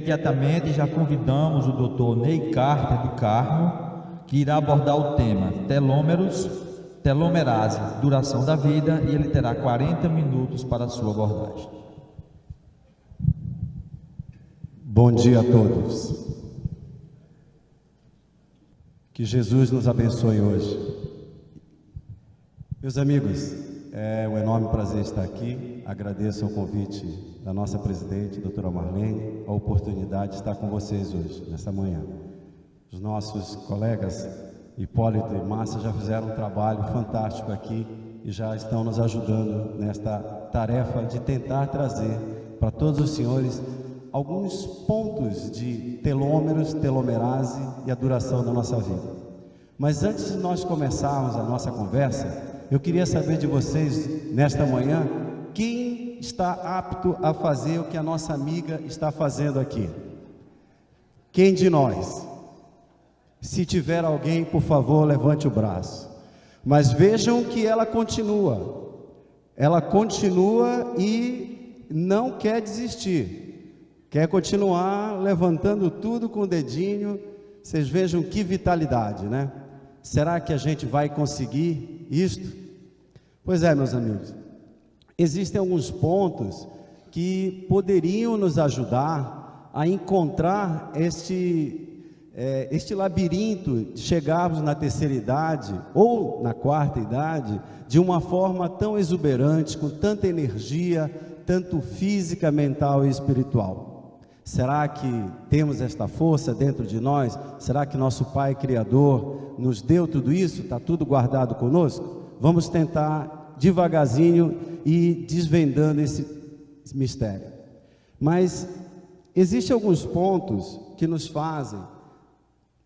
imediatamente já convidamos o Dr. Ney Carter do Carmo, que irá abordar o tema telômeros, telomerase, duração da vida, e ele terá 40 minutos para a sua abordagem. Bom dia a todos. Que Jesus nos abençoe hoje. Meus amigos, é um enorme prazer estar aqui. Agradeço o convite da nossa presidente, doutora Marlene, a oportunidade de estar com vocês hoje, nessa manhã. Os nossos colegas Hipólito e Márcia já fizeram um trabalho fantástico aqui e já estão nos ajudando nesta tarefa de tentar trazer para todos os senhores alguns pontos de telômeros, telomerase e a duração da nossa vida. Mas antes de nós começarmos a nossa conversa, eu queria saber de vocês, nesta manhã, quem está apto a fazer o que a nossa amiga está fazendo aqui? Quem de nós? Se tiver alguém, por favor, levante o braço. Mas vejam que ela continua e não quer desistir. Quer continuar levantando tudo com o dedinho. Vocês vejam que vitalidade, né? Será que a gente vai conseguir isto? Pois é, meus amigos. Existem alguns pontos que poderiam nos ajudar a encontrar este labirinto de chegarmos na terceira idade ou na quarta idade de uma forma tão exuberante, com tanta energia, tanto física, mental e espiritual. Será que temos esta força dentro de nós? Será que nosso Pai Criador nos deu tudo isso? Está tudo guardado conosco? Vamos tentar devagarzinho ir desvendando esse mistério. Mas existem alguns pontos que nos fazem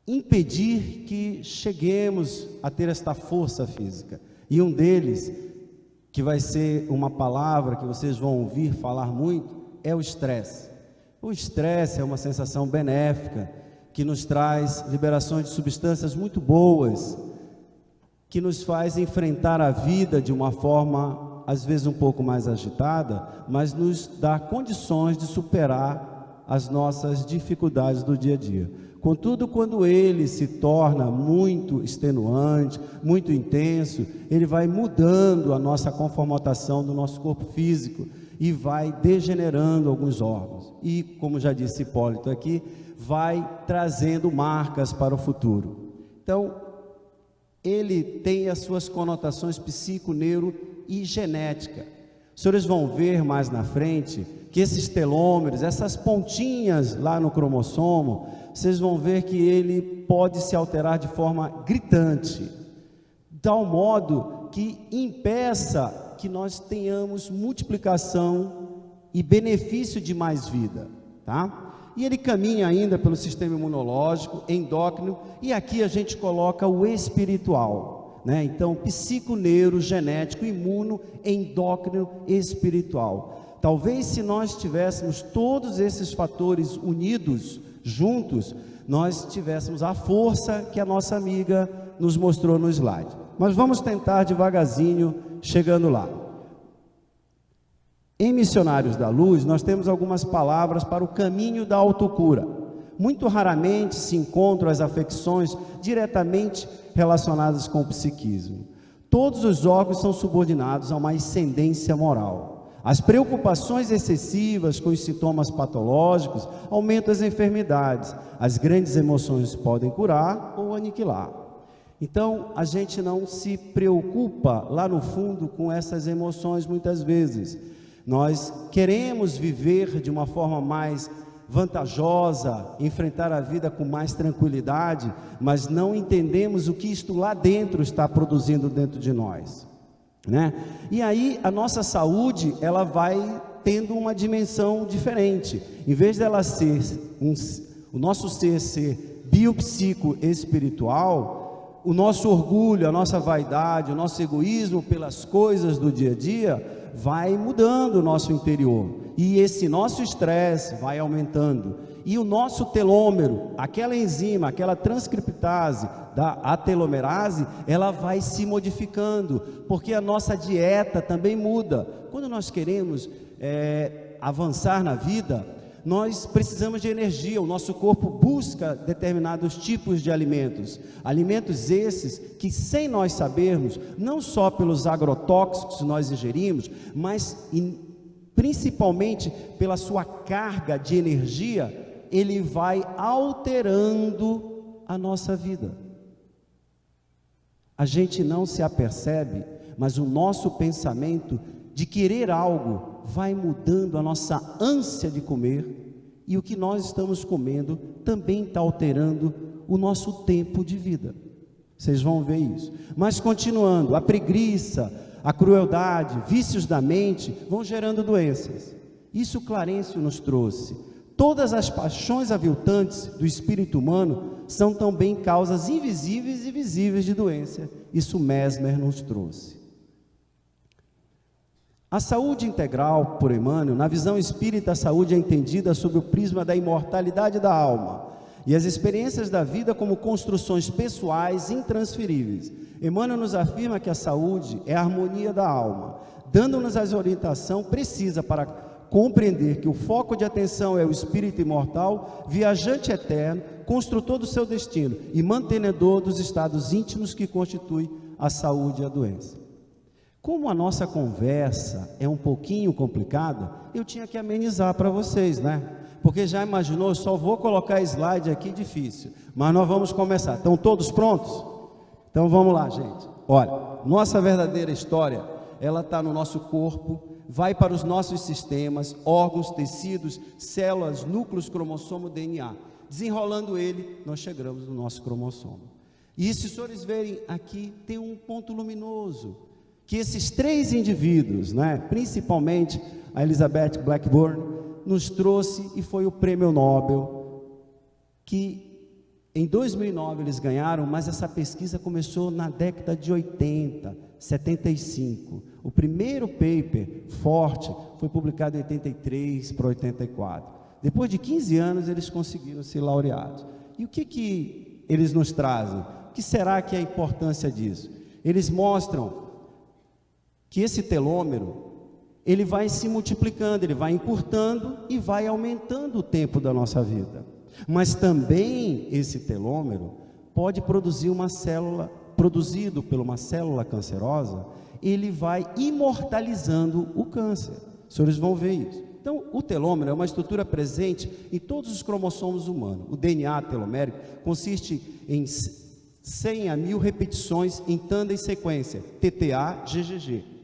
impedir que cheguemos a ter esta força física. E um deles, que vai ser uma palavra que vocês vão ouvir falar muito, é o estresse. O estresse é uma sensação benéfica, que nos traz liberações de substâncias muito boas, que nos faz enfrentar a vida de uma forma, às vezes um pouco mais agitada, mas nos dá condições de superar as nossas dificuldades do dia a dia. Contudo, quando ele se torna muito extenuante, muito intenso, ele vai mudando a nossa conformação do nosso corpo físico e vai degenerando alguns órgãos. E, como já disse Hipólito aqui, vai trazendo marcas para o futuro. Então, ele tem as suas conotações psico, neuro e genética. Os senhores vão ver mais na frente que esses telômeros, essas pontinhas lá no cromossomo, vocês vão ver que ele pode se alterar de forma gritante, de tal modo que impeça que nós tenhamos multiplicação e benefício de mais vida, tá? E ele caminha ainda pelo sistema imunológico, endócrino, e aqui a gente coloca o espiritual, né? Então, psico, neuro, genético, imuno, endócrino, espiritual. Talvez se nós tivéssemos todos esses fatores unidos, juntos, nós tivéssemos a força que a nossa amiga nos mostrou no slide. Mas vamos tentar devagarzinho, chegando lá. Em Missionários da Luz, nós temos algumas palavras para o caminho da autocura. Muito raramente se encontram as afecções diretamente relacionadas com o psiquismo. Todos os órgãos são subordinados a uma ascendência moral. As preocupações excessivas com os sintomas patológicos aumentam as enfermidades. As grandes emoções podem curar ou aniquilar. Então, a gente não se preocupa lá no fundo com essas emoções muitas vezes. Nós queremos viver de uma forma mais vantajosa, enfrentar a vida com mais tranquilidade, mas não entendemos o que isto lá dentro está produzindo dentro de nós, né? E aí a nossa saúde, ela vai tendo uma dimensão diferente. Em vez dela ser o nosso ser biopsico espiritual, o nosso orgulho, a nossa vaidade, o nosso egoísmo pelas coisas do dia a dia vai mudando o nosso interior, e esse nosso estresse vai aumentando, e o nosso telômero, aquela enzima, aquela transcriptase da atelomerase, ela vai se modificando, porque a nossa dieta também muda. Quando nós queremos avançar na vida, nós precisamos de energia, o nosso corpo busca determinados tipos de alimentos. Alimentos esses que, sem nós sabermos, não só pelos agrotóxicos que nós ingerimos, mas principalmente pela sua carga de energia, ele vai alterando a nossa vida. A gente não se apercebe, mas o nosso pensamento de querer algo vai mudando a nossa ânsia de comer, e o que nós estamos comendo também está alterando o nosso tempo de vida. Vocês vão ver isso. Mas continuando, a preguiça, a crueldade, vícios da mente vão gerando doenças. Isso Clarencio nos trouxe. Todas as paixões aviltantes do espírito humano são também causas invisíveis e visíveis de doença. Isso Mesmer nos trouxe. A saúde integral, por Emmanuel, na visão espírita, a saúde é entendida sob o prisma da imortalidade da alma e as experiências da vida como construções pessoais intransferíveis. Emmanuel nos afirma que a saúde é a harmonia da alma, dando-nos a orientação precisa para compreender que o foco de atenção é o espírito imortal, viajante eterno, construtor do seu destino e mantenedor dos estados íntimos que constituem a saúde e a doença. Como a nossa conversa é um pouquinho complicada, eu tinha que amenizar para vocês, né? Porque já imaginou, eu só vou colocar slide aqui difícil, mas nós vamos começar. Estão todos prontos? Então vamos lá, gente. Olha, nossa verdadeira história, ela está no nosso corpo, vai para os nossos sistemas, órgãos, tecidos, células, núcleos, cromossomo, DNA. Desenrolando ele, nós chegamos no nosso cromossomo. E se os senhores verem aqui, tem um ponto luminoso, que esses três indivíduos, né, principalmente a Elizabeth Blackburn, nos trouxe, e foi o prêmio Nobel, que em 2009 eles ganharam, mas essa pesquisa começou na década de 80, 75. O primeiro paper forte foi publicado em 83 para 84. Depois de 15 anos eles conseguiram ser laureados. E o que eles nos trazem? O que será que é a importância disso? Eles mostram que esse telômero, ele vai se multiplicando, ele vai encurtando e vai aumentando o tempo da nossa vida. Mas também esse telômero pode produzir uma célula, produzido por uma célula cancerosa, ele vai imortalizando o câncer. Os senhores vão ver isso. Então, o telômero é uma estrutura presente em todos os cromossomos humanos. O DNA telomérico consiste em 100 a 1000 repetições em tandem sequência, TTA, GGG.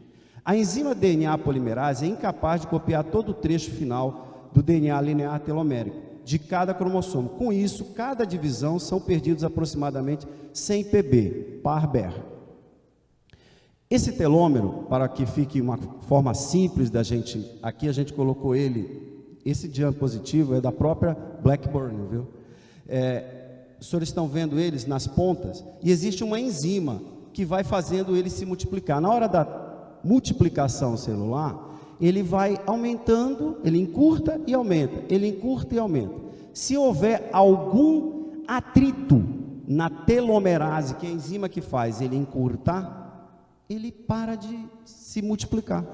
A enzima DNA polimerase é incapaz de copiar todo o trecho final do DNA linear telomérico de cada cromossomo. Com isso, cada divisão são perdidos aproximadamente 100 ppb, par ber. Esse telômero, para que fique uma forma simples da gente, aqui a gente colocou ele, esse diapositivo é da própria Blackburn, viu? Os senhores estão vendo eles nas pontas, e existe uma enzima que vai fazendo ele se multiplicar. Na hora da multiplicação celular, ele vai aumentando, ele encurta e aumenta, ele encurta e aumenta. Se houver algum atrito na telomerase, que é a enzima que faz ele encurtar, ele para de se multiplicar.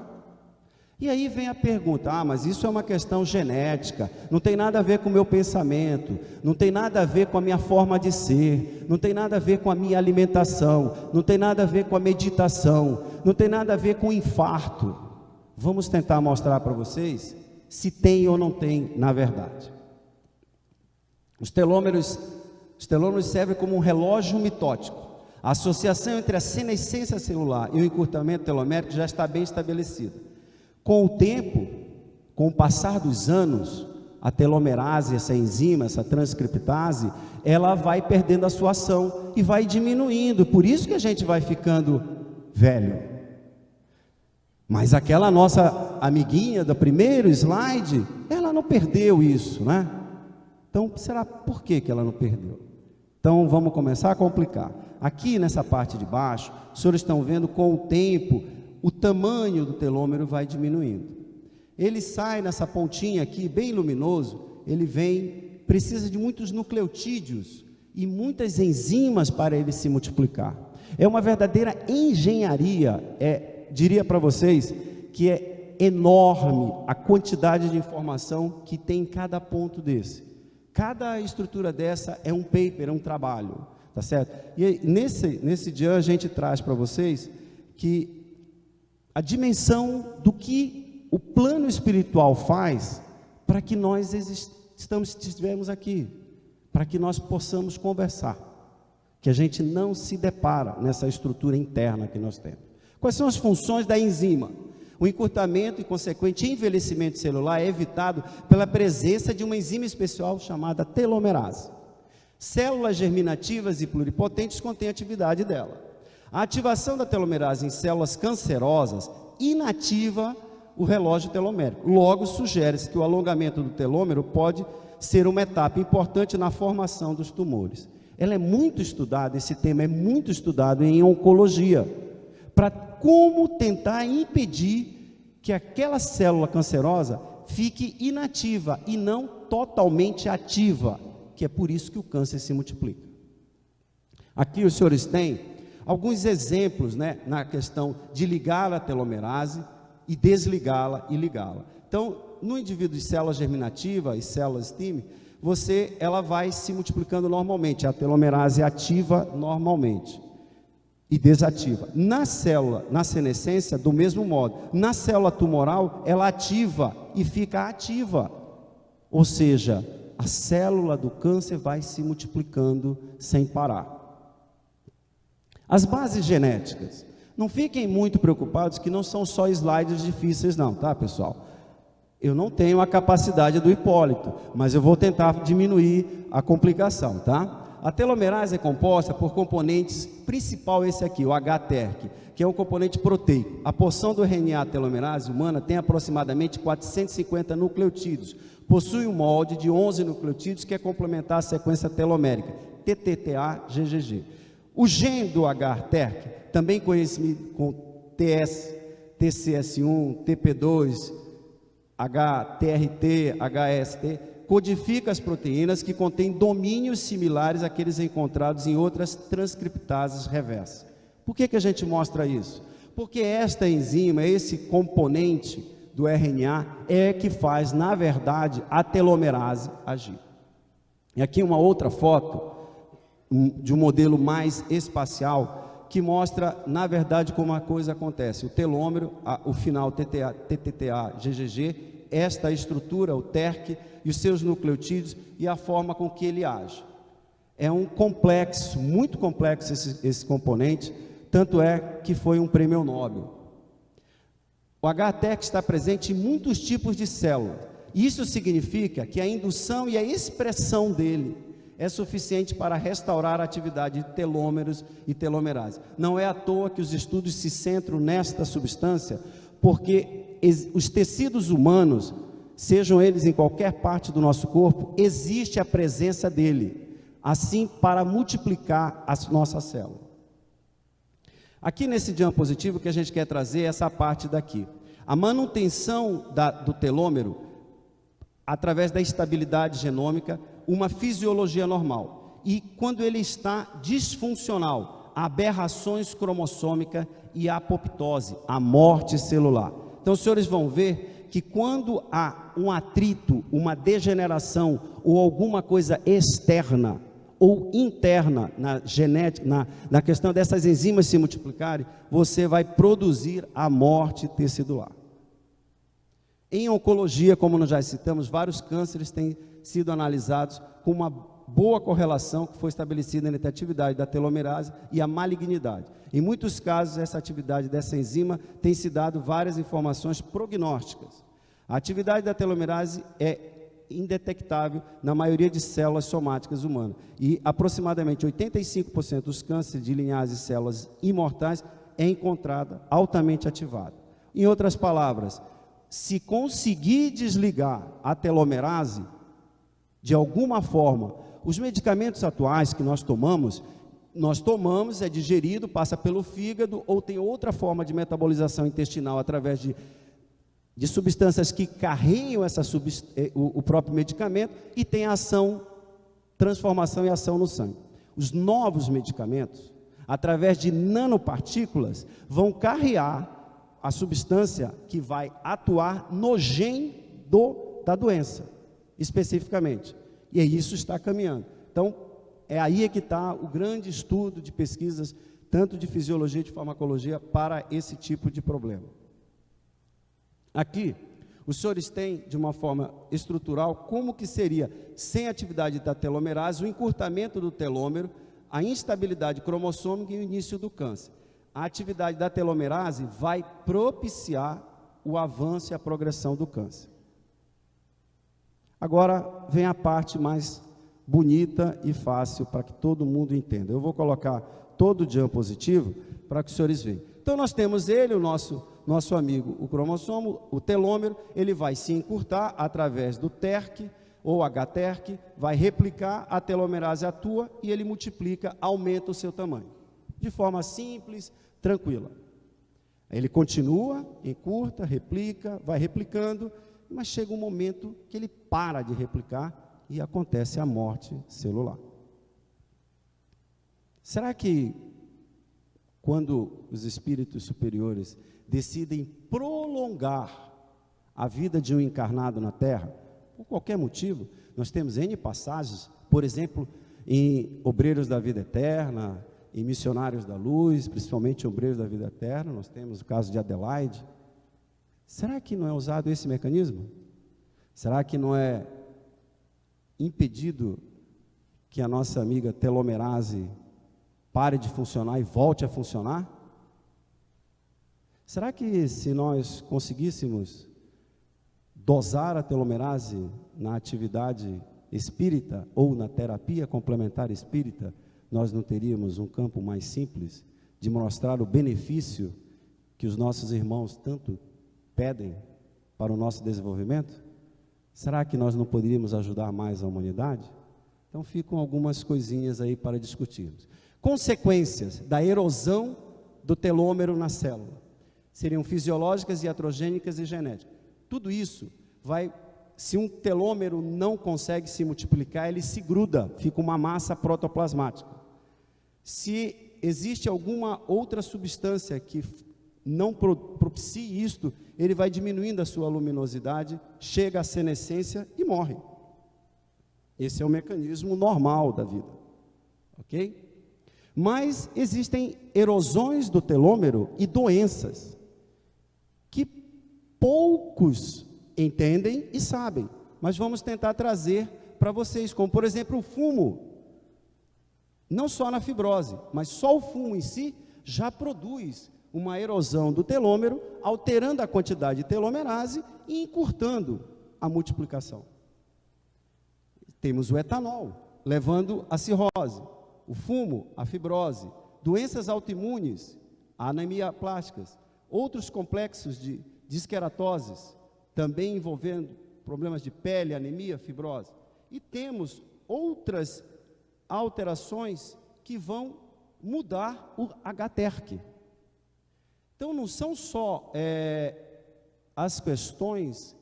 E aí vem a pergunta, mas isso é uma questão genética, não tem nada a ver com o meu pensamento, não tem nada a ver com a minha forma de ser, não tem nada a ver com a minha alimentação, não tem nada a ver com a meditação, não tem nada a ver com o infarto. Vamos tentar mostrar para vocês se tem ou não tem na verdade. Os telômeros servem como um relógio mitótico. A associação entre a senescência celular e o encurtamento telomérico já está bem estabelecida. Com o tempo, com o passar dos anos, a telomerase, essa enzima, essa transcriptase, ela vai perdendo a sua ação e vai diminuindo. Por isso que a gente vai ficando velho. Mas aquela nossa amiguinha do primeiro slide, ela não perdeu isso, né? Então, será por que ela não perdeu? Então, vamos começar a complicar. Aqui nessa parte de baixo, os senhores estão vendo com o tempo, o tamanho do telômero vai diminuindo. Ele sai nessa pontinha aqui, bem luminoso, ele vem, precisa de muitos nucleotídeos e muitas enzimas para ele se multiplicar. É uma verdadeira engenharia, diria para vocês, que é enorme a quantidade de informação que tem em cada ponto desse. Cada estrutura dessa é um paper, é um trabalho, tá certo? E aí, nesse dia a gente traz para vocês que a dimensão do que o plano espiritual faz para que nós estivemos aqui, para que nós possamos conversar, que a gente não se depara nessa estrutura interna que nós temos. Quais são as funções da enzima? O encurtamento e consequente envelhecimento celular é evitado pela presença de uma enzima especial chamada telomerase. Células germinativas e pluripotentes contêm a atividade dela. A ativação da telomerase em células cancerosas inativa o relógio telomérico. Logo, sugere-se que o alongamento do telômero pode ser uma etapa importante na formação dos tumores. Ela é muito estudada, esse tema é muito estudado em oncologia, para como tentar impedir que aquela célula cancerosa fique inativa e não totalmente ativa, que é por isso que o câncer se multiplica. Aqui os senhores têm alguns exemplos, né, na questão de ligar a telomerase e desligá-la e ligá-la. Então, no indivíduo de célula germinativa e células STIM, ela vai se multiplicando normalmente, a telomerase ativa normalmente e desativa. Na célula, na senescência, do mesmo modo. Na célula tumoral, ela ativa e fica ativa. Ou seja, a célula do câncer vai se multiplicando sem parar. As bases genéticas. Não fiquem muito preocupados que não são só slides difíceis não, tá, pessoal? Eu não tenho a capacidade do Hipólito, mas eu vou tentar diminuir a complicação, tá? A telomerase é composta por componentes, principal esse aqui, o H-TERC, que é um componente proteico. A porção do RNA telomerase humana tem aproximadamente 450 nucleotídeos. Possui um molde de 11 nucleotídeos que é complementar à sequência telomérica, TTTA-GGG. O gene do H-TERC, também conhecido como TS, TCS1, TP2, HTRT, HST, codifica as proteínas que contêm domínios similares àqueles encontrados em outras transcriptases reversas. Por que a gente mostra isso? Porque esta enzima, esse componente do RNA, é que faz, na verdade, a telomerase agir. E aqui uma outra foto de um modelo mais espacial que mostra, na verdade, como a coisa acontece. O telômero, o final TTTA, GGG, esta estrutura, o TERC, e os seus nucleotídeos e a forma com que ele age. É um complexo, muito complexo esse componente, tanto é que foi um prêmio Nobel. O HTEC está presente em muitos tipos de células. Isso significa que a indução e a expressão dele é suficiente para restaurar a atividade de telômeros e telomerase. Não é à toa que os estudos se centram nesta substância, porque os tecidos humanos, sejam eles em qualquer parte do nosso corpo, existe a presença dele, assim para multiplicar as nossas células. Aqui nesse diapositivo que a gente quer trazer essa parte daqui. A manutenção do telômero, através da estabilidade genômica, uma fisiologia normal. E quando ele está disfuncional, aberrações cromossômicas e apoptose, a morte celular. Então os senhores vão ver que quando há um atrito, uma degeneração ou alguma coisa externa ou interna na genética, na questão dessas enzimas se multiplicarem, você vai produzir a morte tecidular. Em oncologia, como nós já citamos, vários cânceres têm sido analisados com uma boa correlação que foi estabelecida entre a atividade da telomerase e a malignidade. Em muitos casos, essa atividade dessa enzima tem se dado várias informações prognósticas. A atividade da telomerase é indetectável na maioria de células somáticas humanas e aproximadamente 85% dos cânceres de linhagens de células imortais é encontrada altamente ativada. Em outras palavras, se conseguir desligar a telomerase, de alguma forma, os medicamentos atuais que nós tomamos, é digerido, passa pelo fígado ou tem outra forma de metabolização intestinal através de substâncias que carregam o próprio medicamento e tem ação, transformação e ação no sangue. Os novos medicamentos, através de nanopartículas, vão carrear a substância que vai atuar no gene da doença, especificamente. E isso está caminhando. Então, é aí que está o grande estudo de pesquisas, tanto de fisiologia e de farmacologia, para esse tipo de problema. Aqui, os senhores têm, de uma forma estrutural, como que seria, sem atividade da telomerase, o encurtamento do telômero, a instabilidade cromossômica e o início do câncer. A atividade da telomerase vai propiciar o avanço e a progressão do câncer. Agora vem a parte mais bonita e fácil para que todo mundo entenda. Eu vou colocar todo o diapositivo para que os senhores vejam. Então nós temos ele, o nosso amigo, o cromossomo, o telômero, ele vai se encurtar através do TERC ou HTERC, vai replicar, a telomerase atua e ele multiplica, aumenta o seu tamanho. De forma simples, tranquila. Ele continua, encurta, replica, vai replicando, mas chega um momento que ele para de replicar e acontece a morte celular. Será que quando os espíritos superiores decidem prolongar a vida de um encarnado na Terra, por qualquer motivo, nós temos N passagens, por exemplo, em Obreiros da Vida Eterna, em Missionários da Luz, principalmente Obreiros da Vida Eterna, nós temos o caso de Adelaide. Será que não é usado esse mecanismo? Será que não é impedido que a nossa amiga telomerase pare de funcionar e volte a funcionar? Será que se nós conseguíssemos dosar a telomerase na atividade espírita ou na terapia complementar espírita, nós não teríamos um campo mais simples de mostrar o benefício que os nossos irmãos tanto pedem para o nosso desenvolvimento? Será que nós não poderíamos ajudar mais a humanidade? Então ficam algumas coisinhas aí para discutirmos. Consequências da erosão do telômero na célula seriam fisiológicas, iatrogênicas e genéticas. Tudo isso vai, se um telômero não consegue se multiplicar, ele se gruda, fica uma massa protoplasmática. Se existe alguma outra substância que não propicie isto, ele vai diminuindo a sua luminosidade, chega à senescência e morre. Esse é o mecanismo normal da vida, ok? Mas existem erosões do telômero e doenças que poucos entendem e sabem, mas vamos tentar trazer para vocês, como por exemplo o fumo. Não só na fibrose, mas só o fumo em si já produz uma erosão do telômero, alterando a quantidade de telomerase e encurtando a multiplicação. Temos o etanol, levando a cirrose, o fumo, a fibrose, doenças autoimunes, anemia plásticas, outros complexos de esqueratoses, também envolvendo problemas de pele, anemia, fibrose. E temos outras alterações que vão mudar o HTERC. Então não são só as questões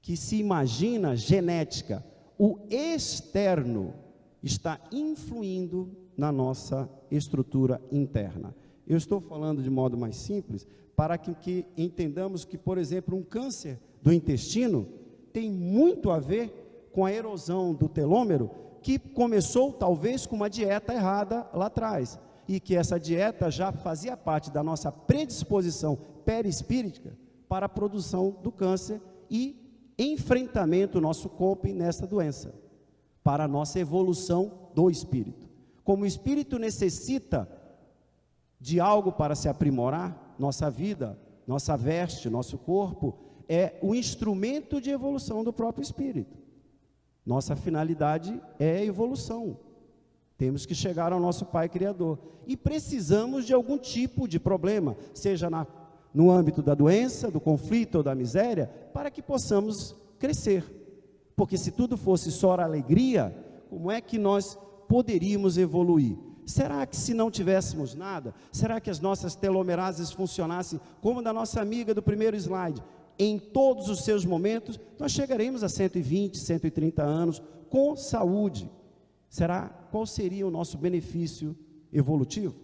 que se imagina genética, o externo está influindo na nossa estrutura interna. Eu estou falando de modo mais simples, para que entendamos que, por exemplo, um câncer do intestino tem muito a ver com a erosão do telômero, que começou talvez com uma dieta errada lá atrás, e que essa dieta já fazia parte da nossa predisposição perispírita para a produção do câncer e enfrentamento do nosso corpo nessa doença, para a nossa evolução do espírito. Como o espírito necessita de algo para se aprimorar, nossa vida, nossa veste, nosso corpo, é o instrumento de evolução do próprio espírito. Nossa finalidade é a evolução. Temos que chegar ao nosso Pai Criador. E precisamos de algum tipo de problema, seja no âmbito da doença, do conflito ou da miséria, para que possamos crescer. Porque se tudo fosse só alegria, como é que nós poderíamos evoluir? Será que se não tivéssemos nada, será que as nossas telomerases funcionassem como da nossa amiga do primeiro slide? Em todos os seus momentos, nós chegaremos a 120, 130 anos com saúde. Qual seria o nosso benefício evolutivo?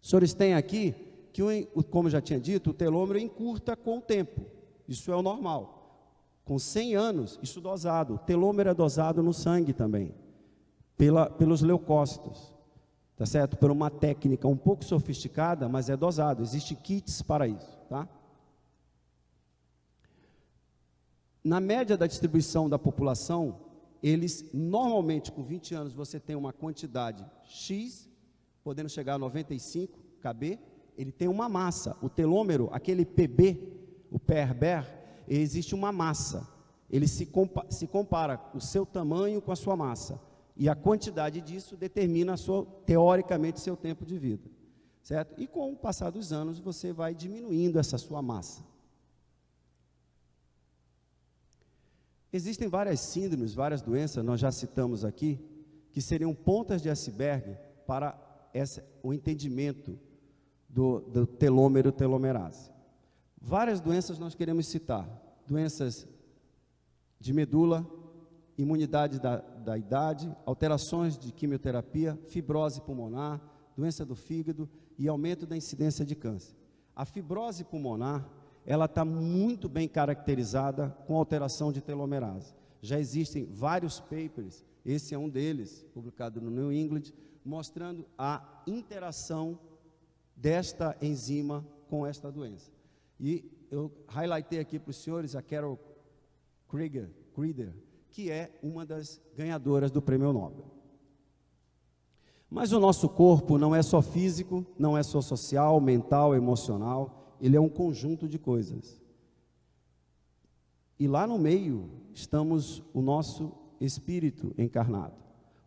Os senhores têm aqui que, como eu já tinha dito, o telômero encurta com o tempo. Isso é o normal. Com 100 anos, isso dosado. O telômero é dosado no sangue também, pelos leucócitos, tá certo? Por uma técnica um pouco sofisticada, mas é dosado. Existem kits para isso, tá? Na média da distribuição da população, eles, normalmente, com 20 anos, você tem uma quantidade X, podendo chegar a 95 kb, ele tem uma massa. O telômero, aquele PB, o PRBR, existe uma massa. Ele se compara o seu tamanho com a sua massa. E a quantidade disso determina, teoricamente, seu tempo de vida. Certo? E com o passar dos anos, você vai diminuindo essa sua massa. Existem várias síndromes, várias doenças, nós já citamos aqui, que seriam pontas de iceberg para o entendimento do telômero, telomerase. Várias doenças nós queremos citar: doenças de medula, imunidade da idade, alterações de quimioterapia, fibrose pulmonar, doença do fígado e aumento da incidência de câncer. A fibrose pulmonar, ela está muito bem caracterizada com alteração de telomerase. Já existem vários papers, esse é um deles, publicado no New England, mostrando a interação desta enzima com esta doença. E eu highlightei aqui para os senhores a Carol Krieger, que é uma das ganhadoras do Prêmio Nobel. Mas o nosso corpo não é só físico, não é só social, mental, emocional, ele é um conjunto de coisas. E lá no meio estamos o nosso espírito encarnado.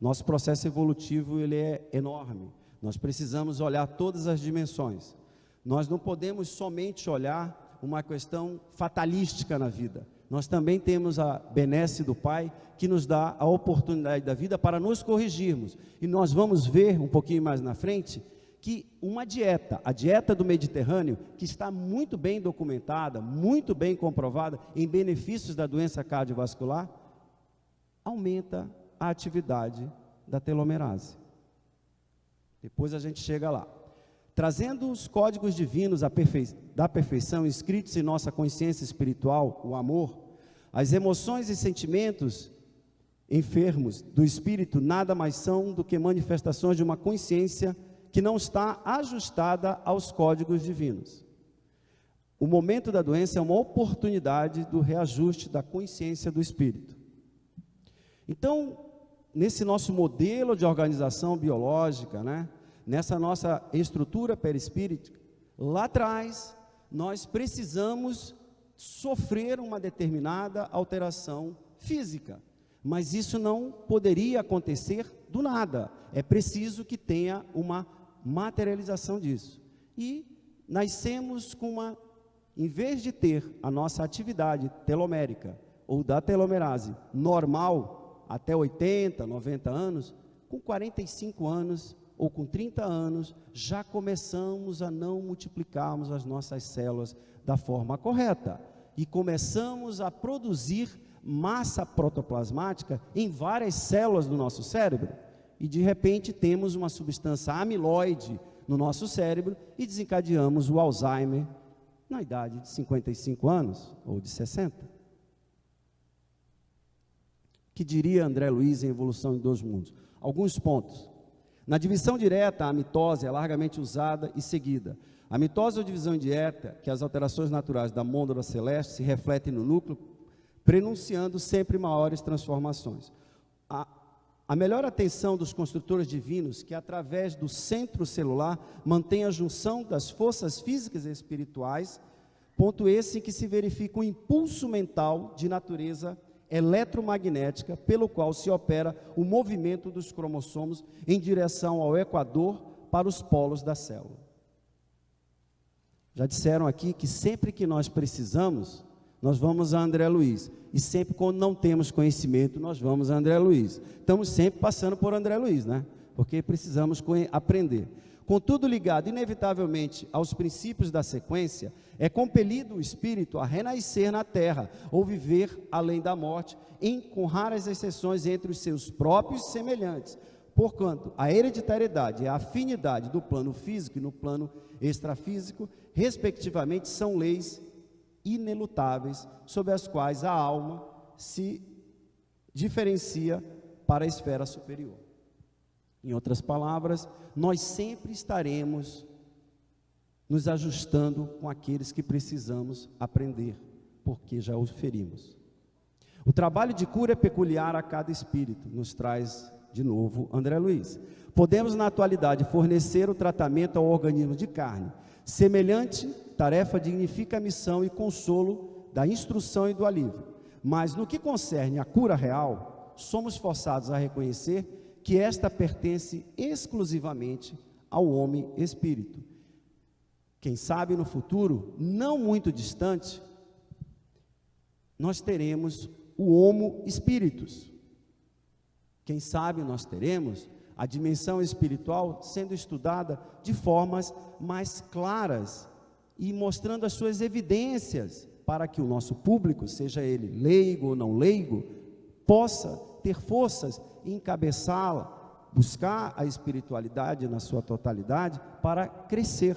Nosso processo evolutivo, ele é enorme. Nós precisamos olhar todas as dimensões. Nós não podemos somente olhar uma questão fatalística na vida. Nós também temos a benesse do Pai, que nos dá a oportunidade da vida para nos corrigirmos. E nós vamos ver um pouquinho mais na frente que uma dieta, a dieta do Mediterrâneo, que está muito bem documentada, muito bem comprovada em benefícios da doença cardiovascular, aumenta a atividade da telomerase. Depois a gente chega lá. Trazendo os códigos divinos da perfeição inscritos em nossa consciência espiritual, o amor, as emoções e sentimentos enfermos do espírito nada mais são do que manifestações de uma consciência que não está ajustada aos códigos divinos. O momento da doença é uma oportunidade do reajuste da consciência do espírito. Então, nesse nosso modelo de organização biológica, nessa nossa estrutura perispírita, lá atrás, nós precisamos sofrer uma determinada alteração física, mas isso não poderia acontecer do nada. É preciso que tenha uma materialização disso. E nascemos com em vez de ter a nossa atividade telomérica ou da telomerase normal até 80, 90 anos, com 45 anos ou com 30 anos, já começamos a não multiplicarmos as nossas células da forma correta. E começamos a produzir massa protoplasmática em várias células do nosso cérebro. E de repente temos uma substância amiloide no nosso cérebro e desencadeamos o Alzheimer na idade de 55 anos ou de 60. Que diria André Luiz em Evolução em Dois Mundos? Alguns pontos. Na divisão direta, a mitose é largamente usada e seguida. A mitose ou divisão indireta, que as alterações naturais da mônada celeste se refletem no núcleo, prenunciando sempre maiores transformações. A melhor atenção dos construtores divinos, que através do centro celular mantém a junção das forças físicas e espirituais, ponto esse em que se verifica um impulso mental de natureza eletromagnética, pelo qual se opera o movimento dos cromossomos em direção ao equador para os polos da célula. Já disseram aqui que sempre que nós precisamos, nós vamos a André Luiz. E sempre quando não temos conhecimento, nós vamos a André Luiz. Estamos sempre passando por André Luiz, porque precisamos aprender. Contudo, ligado inevitavelmente aos princípios da sequência, é compelido o espírito a renascer na terra, ou viver além da morte, com raras exceções entre os seus próprios semelhantes, Porquanto a hereditariedade e a afinidade do plano físico e no plano extrafísico, respectivamente, são leis inelutáveis, sobre as quais a alma se diferencia para a esfera superior. Em outras palavras, nós sempre estaremos nos ajustando com aqueles que precisamos aprender, porque já os ferimos. O trabalho de cura é peculiar a cada espírito, nos traz de novo André Luiz. Podemos na atualidade fornecer o tratamento ao organismo de carne. Semelhante tarefa dignifica a missão e consolo da instrução e do alívio. Mas no que concerne à cura real, somos forçados a reconhecer que esta pertence exclusivamente ao homem espírito. Quem sabe no futuro, não muito distante, nós teremos o Homo Spiritus. Quem sabe nós teremos a dimensão espiritual sendo estudada de formas mais claras e mostrando as suas evidências, para que o nosso público, seja ele leigo ou não leigo, possa ter forças em encabeçá-la, buscar a espiritualidade na sua totalidade para crescer.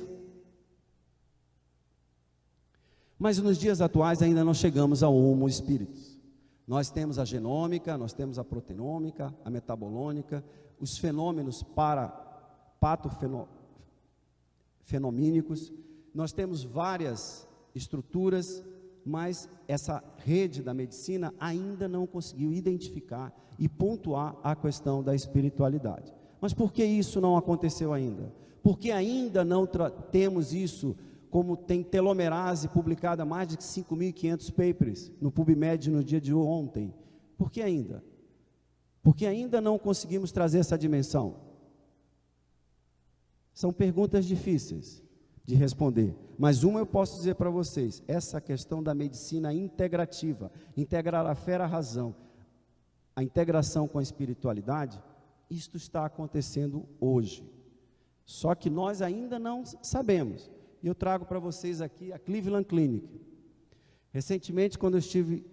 Mas nos dias atuais ainda não chegamos ao Homo Spiritus. Nós temos a genômica, nós temos a proteinômica, a metabolônica, os fenômenos patofenomínicos, nós temos várias estruturas, mas essa rede da medicina ainda não conseguiu identificar e pontuar a questão da espiritualidade. Mas por que isso não aconteceu ainda? Porque ainda não temos isso, como tem telomerase publicada mais de 5.500 papers no PubMed no dia de ontem. Por que ainda? Porque ainda não conseguimos trazer essa dimensão. São perguntas difíceis de responder, mas uma eu posso dizer para vocês: essa questão da medicina integrativa, integrar a fé à razão, a integração com a espiritualidade, isto está acontecendo hoje. Só que nós ainda não sabemos. E eu trago para vocês aqui a Cleveland Clinic. Recentemente, quando eu estive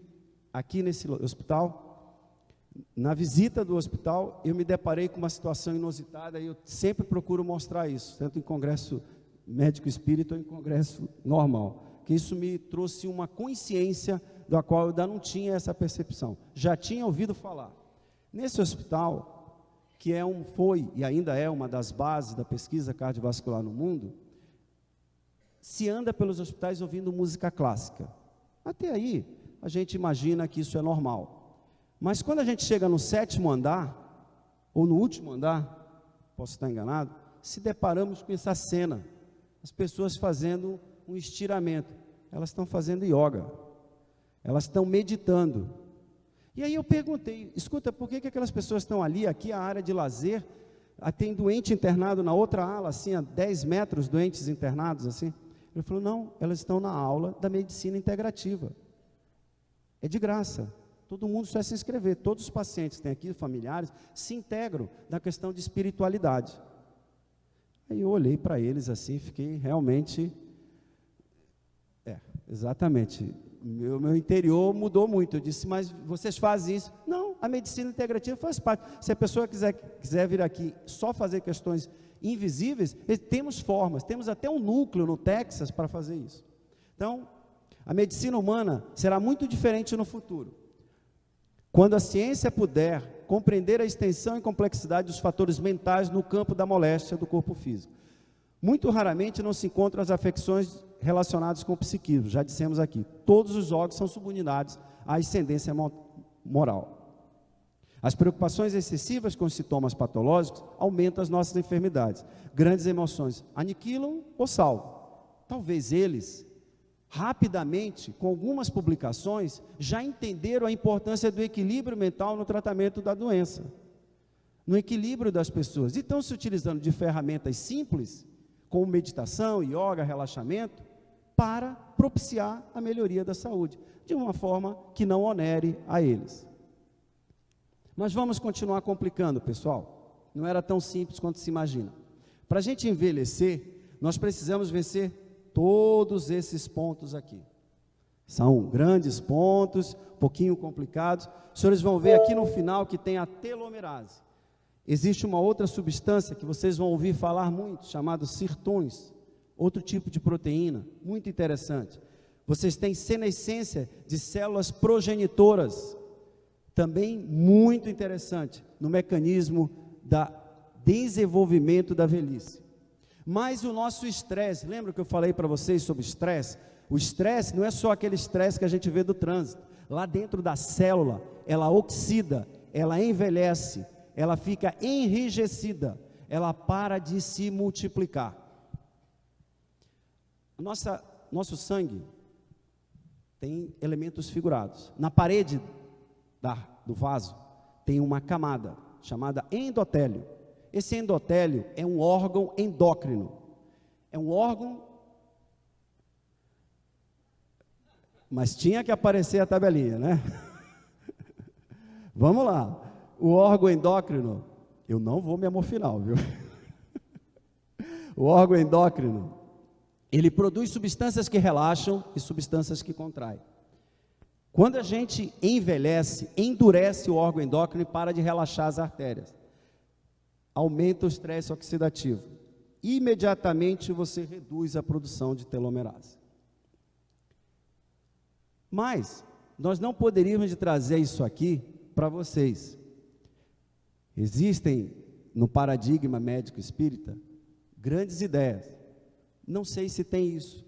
aqui nesse hospital, na visita do hospital, eu me deparei com uma situação inusitada, e eu sempre procuro mostrar isso, tanto em congresso médico espírita ou em congresso normal, que isso me trouxe uma consciência da qual eu ainda não tinha essa percepção, já tinha ouvido falar. Nesse hospital, que foi e ainda é uma das bases da pesquisa cardiovascular no mundo, se anda pelos hospitais ouvindo música clássica. Até aí, a gente imagina que isso é normal. Mas quando a gente chega no 7º andar, ou no último andar, posso estar enganado, se deparamos com essa cena, as pessoas fazendo um estiramento, elas estão fazendo yoga, elas estão meditando. E aí eu perguntei, escuta, por que aquelas pessoas estão ali, aqui a área de lazer, tem doente internado na outra ala, assim, a 10 metros, doentes internados, assim. Ele falou, não, elas estão na aula da medicina integrativa, é de graça. Todo mundo só se inscrever, todos os pacientes que têm aqui, familiares, se integram na questão de espiritualidade. Aí eu olhei para eles assim, fiquei realmente, exatamente, meu interior mudou muito. Eu disse, mas vocês fazem isso? Não, a medicina integrativa faz parte. Se a pessoa quiser vir aqui só fazer questões invisíveis, temos formas, temos até um núcleo no Texas para fazer isso. Então, a medicina humana será muito diferente no futuro. Quando a ciência puder compreender a extensão e complexidade dos fatores mentais no campo da moléstia do corpo físico. Muito raramente não se encontram as afecções relacionadas com o psiquismo, já dissemos aqui. Todos os órgãos são subordinados à ascendência moral. As preocupações excessivas com os sintomas patológicos aumentam as nossas enfermidades. Grandes emoções aniquilam ou salvam. Talvez eles, rapidamente, com algumas publicações, já entenderam a importância do equilíbrio mental no tratamento da doença, no equilíbrio das pessoas. E estão se utilizando de ferramentas simples, como meditação, yoga, relaxamento, para propiciar a melhoria da saúde, de uma forma que não onere a eles. Mas vamos continuar complicando, pessoal. Não era tão simples quanto se imagina. Para a gente envelhecer, nós precisamos vencer todos esses pontos aqui. São grandes pontos, um pouquinho complicados. Os senhores vão ver aqui no final que tem a telomerase. Existe uma outra substância que vocês vão ouvir falar muito, chamado sirtuins, outro tipo de proteína, muito interessante. Vocês têm senescência de células progenitoras, também muito interessante, no mecanismo da desenvolvimento da velhice. Mas o nosso estresse, lembra que eu falei para vocês sobre estresse? O estresse não é só aquele estresse que a gente vê do trânsito. Lá dentro da célula, ela oxida, ela envelhece, ela fica enrijecida, ela para de se multiplicar. Nosso sangue tem elementos figurados. Na parede do vaso tem uma camada chamada endotélio. Esse endotélio é um órgão endócrino. É um órgão, mas tinha que aparecer a tabelinha, né? Vamos lá. O órgão endócrino, eu não vou me amofinar, viu? O órgão endócrino, ele produz substâncias que relaxam e substâncias que contraem. Quando a gente envelhece, endurece o órgão endócrino e para de relaxar as artérias. Aumenta o estresse oxidativo. Imediatamente você reduz a produção de telomerase. Mas nós não poderíamos trazer isso aqui para vocês. Existem no paradigma médico espírita grandes ideias. Não sei se tem isso.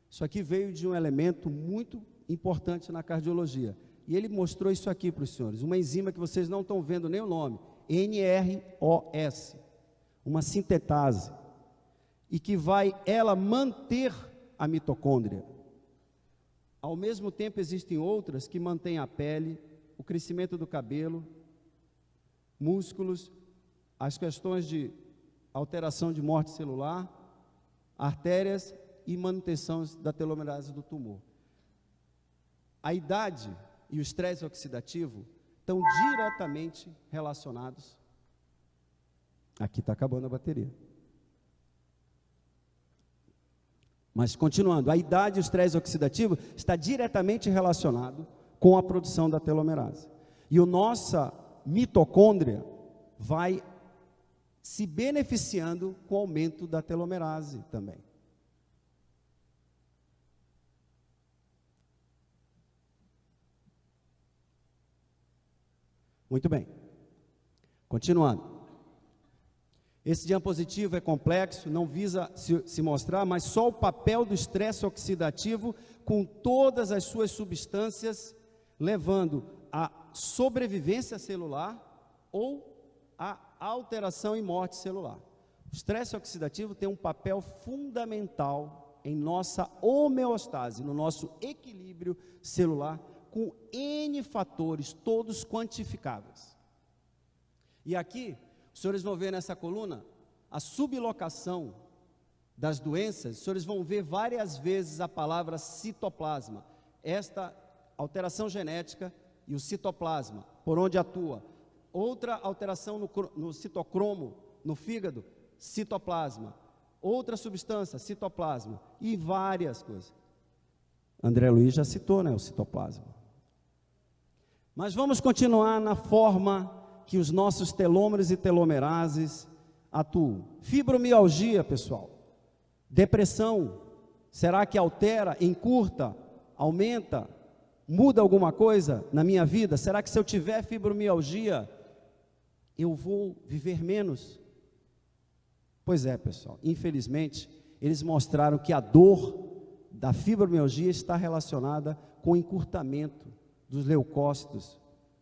Isso aqui veio de um elemento muito importante na cardiologia. E ele mostrou isso aqui para os senhores. Uma enzima que vocês não estão vendo nem o nome. NROS. Uma sintetase. E que vai ela manter a mitocôndria. Ao mesmo tempo existem outras que mantêm a pele, o crescimento do cabelo, músculos, as questões de alteração de morte celular, artérias e manutenção da telomerase do tumor. A idade e o estresse oxidativo estão diretamente relacionados. Aqui está acabando a bateria. Mas continuando, a idade e o estresse oxidativo está diretamente relacionado com a produção da telomerase. E a nossa mitocôndria vai se beneficiando com o aumento da telomerase também. Muito bem. Continuando. Esse diapositivo é complexo, não visa se mostrar, mas só o papel do estresse oxidativo com todas as suas substâncias, levando à sobrevivência celular ou à alteração e morte celular. O estresse oxidativo tem um papel fundamental em nossa homeostase, no nosso equilíbrio celular, com N fatores, todos quantificáveis. E aqui, os senhores vão ver nessa coluna a sublocação das doenças. Os senhores vão ver várias vezes a palavra citoplasma. Esta alteração genética e o citoplasma, por onde atua. Outra alteração no citocromo, no fígado, citoplasma. Outra substância, citoplasma. E várias coisas. André Luiz já citou, né, o citoplasma. Mas vamos continuar na forma que os nossos telômeros e telomerases atuam. Fibromialgia, pessoal. Depressão. Será que altera, encurta, aumenta, muda alguma coisa na minha vida? Será que se eu tiver fibromialgia, eu vou viver menos? Pois é, pessoal. Infelizmente, eles mostraram que a dor da fibromialgia está relacionada com o encurtamento dos leucócitos,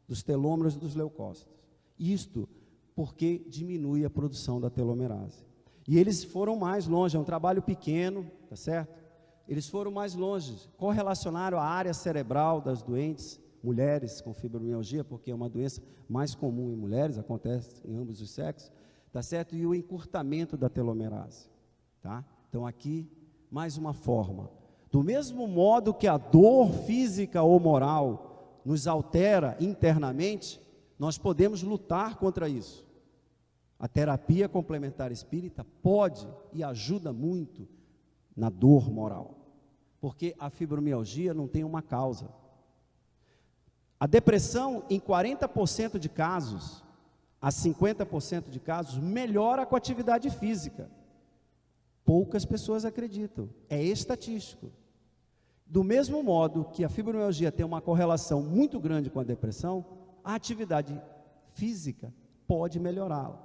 dos telômeros dos leucócitos. Isto porque diminui a produção da telomerase. E eles foram mais longe, é um trabalho pequeno, tá certo? Eles foram mais longe, correlacionaram a área cerebral das doentes, mulheres com fibromialgia, porque é uma doença mais comum em mulheres, acontece em ambos os sexos, tá certo? E o encurtamento da telomerase, tá? Então aqui, mais uma forma. Do mesmo modo que a dor física ou moral nos altera internamente, nós podemos lutar contra isso. A terapia complementar espírita pode e ajuda muito na dor moral, porque a fibromialgia não tem uma causa. A depressão, em 40% de casos, a 50% de casos, melhora com a atividade física. Poucas pessoas acreditam, é estatístico. Do mesmo modo que a fibromialgia tem uma correlação muito grande com a depressão, a atividade física pode melhorá-la.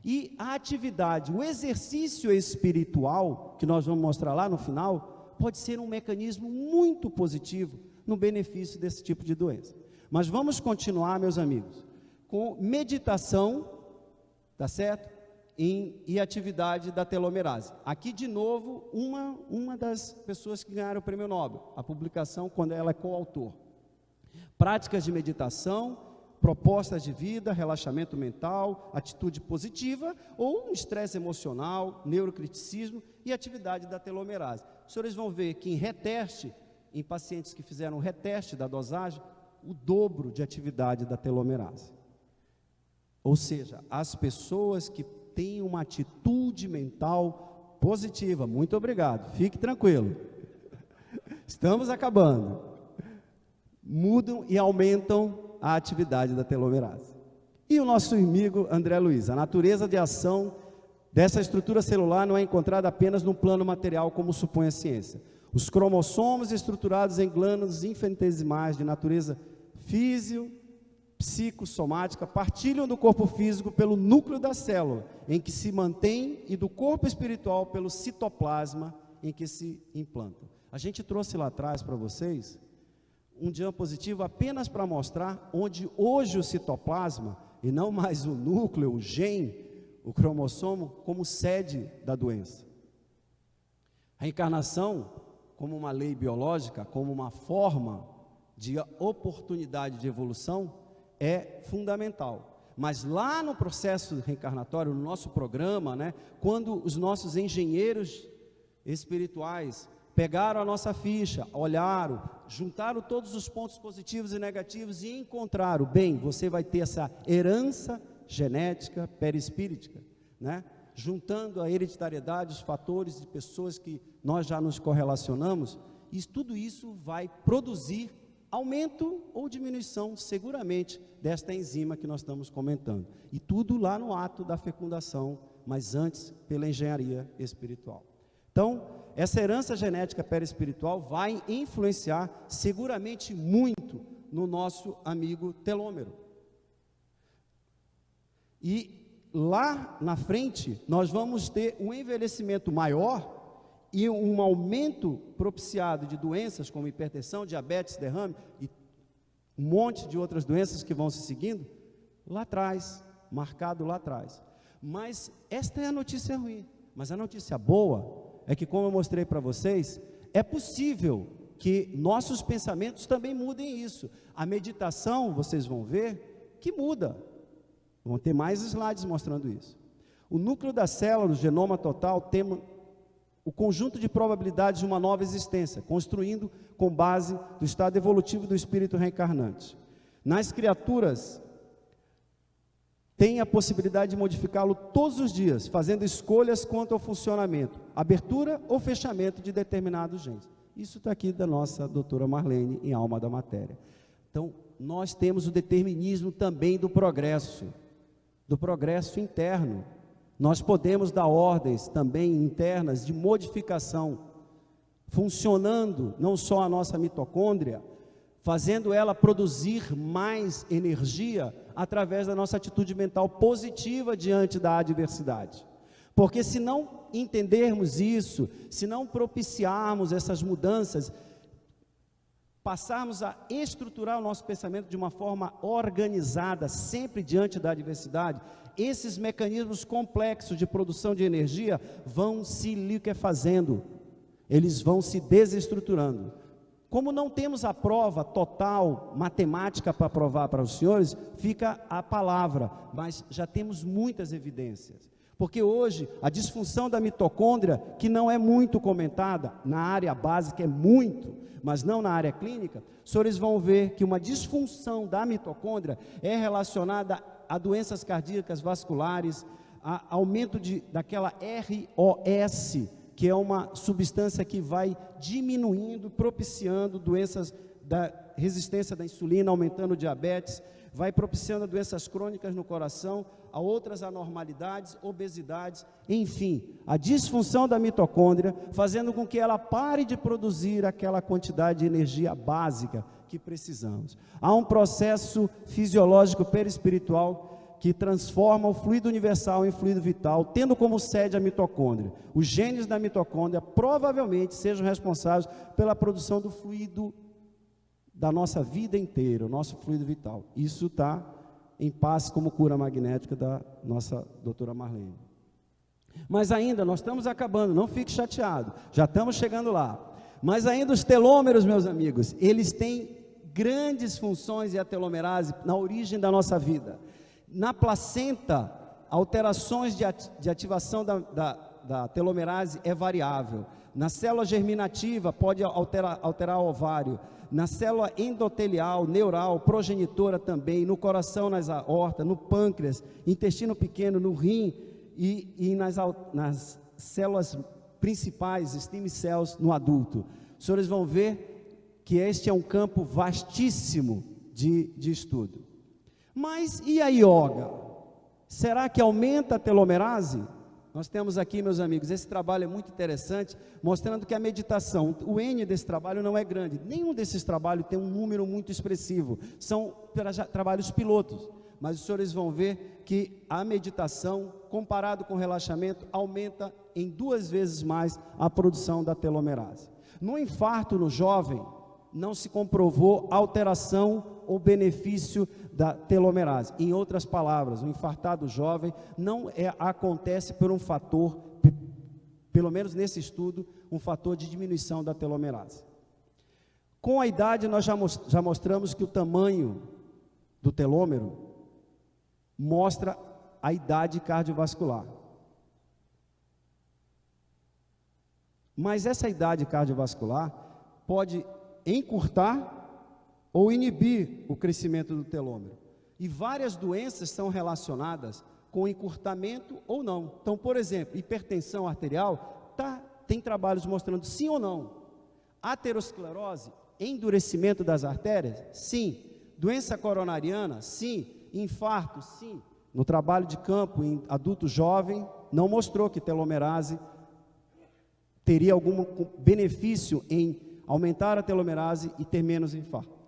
E a atividade, o exercício espiritual, que nós vamos mostrar lá no final, pode ser um mecanismo muito positivo no benefício desse tipo de doença. Mas vamos continuar, meus amigos, com meditação, tá certo? E atividade da telomerase. Aqui, de novo, uma das pessoas que ganharam o prêmio Nobel, a publicação quando ela é coautor. Práticas de meditação, propostas de vida, relaxamento mental, atitude positiva ou um estresse emocional, neurocriticismo e atividade da telomerase. Os senhores vão ver que em reteste, em pacientes que fizeram reteste da dosagem, o dobro de atividade da telomerase. Ou seja, as pessoas que têm uma atitude mental positiva, muito obrigado, fique tranquilo, estamos acabando, mudam e aumentam a atividade da telomerase. E o nosso amigo André Luiz, a natureza de ação dessa estrutura celular não é encontrada apenas no plano material, como supõe a ciência. Os cromossomos estruturados em glândulas infinitesimais de natureza psicossomática partilham do corpo físico pelo núcleo da célula, em que se mantém, e do corpo espiritual pelo citoplasma, em que se implantam. A gente trouxe lá atrás para vocês um diapositivo apenas para mostrar onde hoje o citoplasma, e não mais o núcleo, o gene, o cromossomo, como sede da doença. A reencarnação, como uma lei biológica, como uma forma de oportunidade de evolução, é fundamental. Mas lá no processo reencarnatório, no nosso programa, né, quando os nossos engenheiros espirituais pegaram a nossa ficha, olharam, juntaram todos os pontos positivos e negativos e encontraram, bem, você vai ter essa herança genética perispírita, né? Juntando a hereditariedade, os fatores de pessoas que nós já nos correlacionamos, e tudo isso vai produzir aumento ou diminuição, seguramente, desta enzima que nós estamos comentando. E tudo lá no ato da fecundação, mas antes pela engenharia espiritual. Então, essa herança genética perispiritual vai influenciar seguramente muito no nosso amigo telômero. E lá na frente, nós vamos ter um envelhecimento maior e um aumento propiciado de doenças como hipertensão, diabetes, derrame e um monte de outras doenças que vão se seguindo lá atrás, marcado lá atrás. Mas esta é a notícia ruim. Mas a notícia boa é que, como eu mostrei para vocês, é possível que nossos pensamentos também mudem isso. A meditação, vocês vão ver, que muda. Vão ter mais slides mostrando isso. O núcleo da célula, o genoma total, tem o conjunto de probabilidades de uma nova existência, construindo com base do estado evolutivo do espírito reencarnante. Nas criaturas, tem a possibilidade de modificá-lo todos os dias, fazendo escolhas quanto ao funcionamento, abertura ou fechamento de determinados genes. Isso está aqui da nossa doutora Marlene, em Alma da Matéria. Então, nós temos o determinismo também do progresso interno. Nós podemos dar ordens também internas de modificação, funcionando não só a nossa mitocôndria, fazendo ela produzir mais energia através da nossa atitude mental positiva diante da adversidade. Porque se não entendermos isso, se não propiciarmos essas mudanças, passarmos a estruturar o nosso pensamento de uma forma organizada, sempre diante da adversidade, esses mecanismos complexos de produção de energia vão se liquefazendo, eles vão se desestruturando. Como não temos a prova total, matemática para provar para os senhores, fica a palavra, mas já temos muitas evidências. Porque hoje, a disfunção da mitocôndria, que não é muito comentada, na área básica é muito, mas não na área clínica, os senhores vão ver que uma disfunção da mitocôndria é relacionada a doenças cardíacas vasculares, a aumento daquela ROS, que é uma substância que vai diminuindo, propiciando doenças da resistência da insulina, aumentando o diabetes, vai propiciando doenças crônicas no coração, a outras anormalidades, obesidades, enfim, a disfunção da mitocôndria, fazendo com que ela pare de produzir aquela quantidade de energia básica que precisamos. Há um processo fisiológico perispiritual que transforma o fluido universal em fluido vital, tendo como sede a mitocôndria. Os genes da mitocôndria provavelmente sejam responsáveis pela produção do fluido da nossa vida inteira, o nosso fluido vital. Isso está em paz como cura magnética da nossa doutora Marlene. Mas ainda, nós estamos acabando, não fique chateado, já estamos chegando lá. Mas ainda os telômeros, meus amigos, eles têm grandes funções e a telomerase na origem da nossa vida. Na placenta, alterações de ativação da telomerase é variável. Na célula germinativa, pode alterar o ovário. Na célula endotelial, neural, progenitora também, no coração, nas aortas, no pâncreas, intestino pequeno, no rim e nas células principais, stem cells, no adulto. Os senhores vão ver que este é um campo vastíssimo de estudo. Mas e a yoga? Será que aumenta a telomerase? Nós temos aqui, meus amigos, esse trabalho é muito interessante, mostrando que a meditação, o N desse trabalho não é grande, nenhum desses trabalhos tem um número muito expressivo, são trabalhos pilotos, mas os senhores vão ver que a meditação, comparado com o relaxamento, aumenta em 2 vezes mais a produção da telomerase. No infarto no jovem, não se comprovou alteração ou benefício da telomerase. Em outras palavras, o infartado jovem não acontece por um fator, pelo menos nesse estudo, um fator de diminuição da telomerase. Com a idade, nós já mostramos que o tamanho do telômero mostra a idade cardiovascular. Mas essa idade cardiovascular pode encurtar ou inibir o crescimento do telômero. E várias doenças são relacionadas com encurtamento ou não. Então, por exemplo, hipertensão arterial, tem trabalhos mostrando sim ou não. Aterosclerose, endurecimento das artérias, sim. Doença coronariana, sim. Infarto, sim. No trabalho de campo em adulto jovem, não mostrou que telomerase teria algum benefício em aumentar a telomerase e ter menos infarto.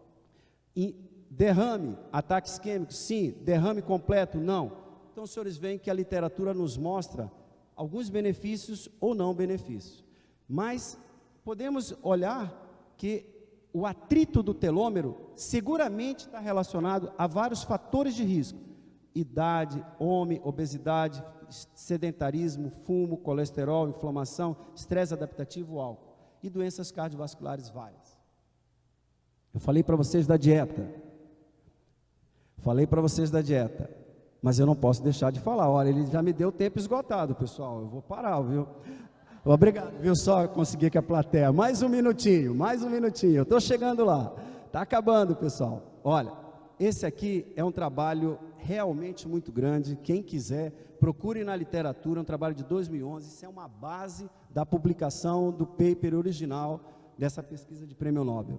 E derrame, ataque isquêmico, sim. Derrame completo, não. Então, os senhores veem que a literatura nos mostra alguns benefícios ou não benefícios. Mas podemos olhar que o atrito do telômero seguramente está relacionado a vários fatores de risco. Idade, homem, obesidade, sedentarismo, fumo, colesterol, inflamação, estresse adaptativo, álcool. E doenças cardiovasculares várias. Eu falei para vocês da dieta. Mas eu não posso deixar de falar. Olha, ele já me deu tempo esgotado, pessoal. Eu vou parar, viu? Obrigado, viu? Só consegui que a plateia. Mais um minutinho. Eu estou chegando lá. Está acabando, pessoal. Olha, esse aqui é um trabalho realmente muito grande. Quem quiser, procure na literatura, um trabalho de 2011. Isso é uma base da publicação do paper original dessa pesquisa de prêmio Nobel.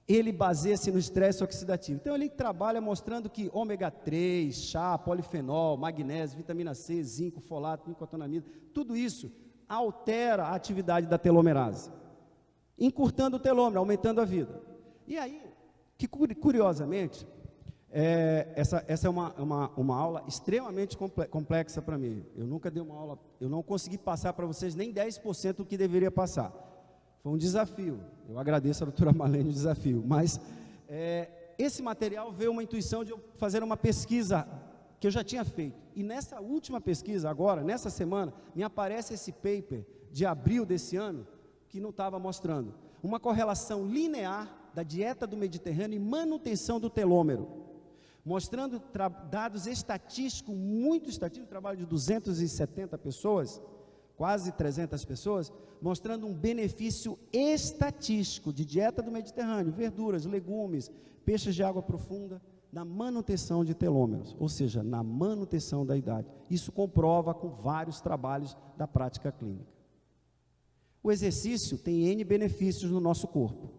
Ele baseia-se no estresse oxidativo. Então, ele trabalha mostrando que ômega 3, chá, polifenol, magnésio, vitamina C, zinco, folato, nicotinamida, tudo isso altera a atividade da telomerase, encurtando o telômero, aumentando a vida. E aí, que curiosamente, essa é uma aula extremamente complexa para mim. Eu nunca dei uma aula, eu não consegui passar para vocês nem 10% do que deveria passar. Foi um desafio. Eu agradeço a doutora Marlene o desafio. Mas esse material veio uma intuição de eu fazer uma pesquisa que eu já tinha feito. E nessa última pesquisa, agora, nessa semana, me aparece esse paper de abril desse ano, que não estava mostrando uma correlação linear da dieta do Mediterrâneo e manutenção do telômero, mostrando dados estatísticos, muito estatísticos, trabalho de 270 pessoas, quase 300 pessoas, mostrando um benefício estatístico de dieta do Mediterrâneo, verduras, legumes, peixes de água profunda, na manutenção de telômeros, ou seja, na manutenção da idade. Isso comprova com vários trabalhos da prática clínica. O exercício tem N benefícios no nosso corpo,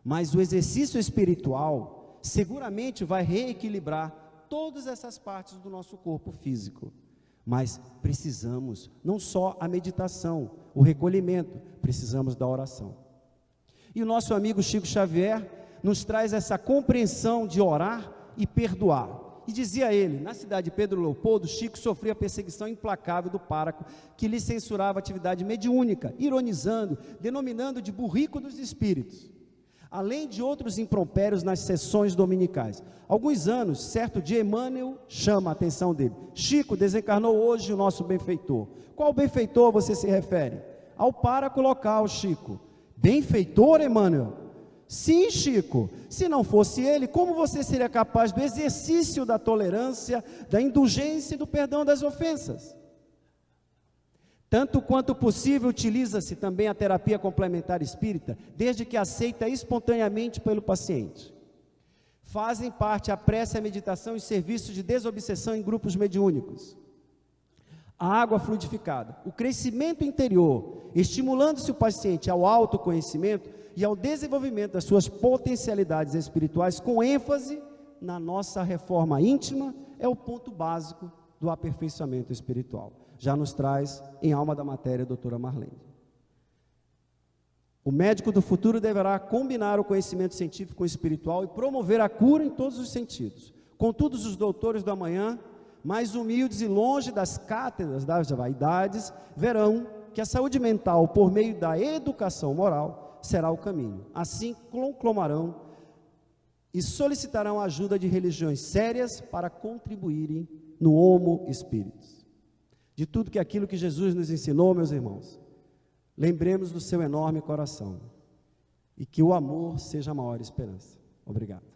Mas o exercício espiritual seguramente vai reequilibrar todas essas partes do nosso corpo físico. Mas precisamos, não só a meditação, o recolhimento, precisamos da oração. E o nosso amigo Chico Xavier nos traz essa compreensão de orar e perdoar. E dizia ele, na cidade de Pedro Leopoldo, Chico sofria a perseguição implacável do pároco, que lhe censurava a atividade mediúnica, ironizando, denominando de burrico dos espíritos, além de outros impropérios nas sessões dominicais. Alguns anos, certo dia, Emmanuel chama a atenção dele. Chico, desencarnou hoje o nosso benfeitor. Qual benfeitor você se refere? Ao pároco local, Chico. Benfeitor, Emmanuel? Sim, Chico, se não fosse ele, como você seria capaz do exercício da tolerância, da indulgência e do perdão das ofensas? Tanto quanto possível, utiliza-se também a terapia complementar espírita, desde que aceita espontaneamente pelo paciente. Fazem parte a prece, a meditação e serviços de desobsessão em grupos mediúnicos. A água fluidificada, o crescimento interior, estimulando-se o paciente ao autoconhecimento e ao desenvolvimento das suas potencialidades espirituais, com ênfase na nossa reforma íntima, é o ponto básico do aperfeiçoamento espiritual. Já nos traz em Alma da Matéria a doutora Marlene. O médico do futuro deverá combinar o conhecimento científico com o espiritual e promover a cura em todos os sentidos. Contudo, os doutores do amanhã, mais humildes e longe das cátedras das vaidades, verão que a saúde mental, por meio da educação moral, será o caminho. Assim conclamarão e solicitarão a ajuda de religiões sérias para contribuírem no Homo Spiritus. De tudo que aquilo que Jesus nos ensinou, meus irmãos, lembremos do seu enorme coração e que o amor seja a maior esperança. Obrigado.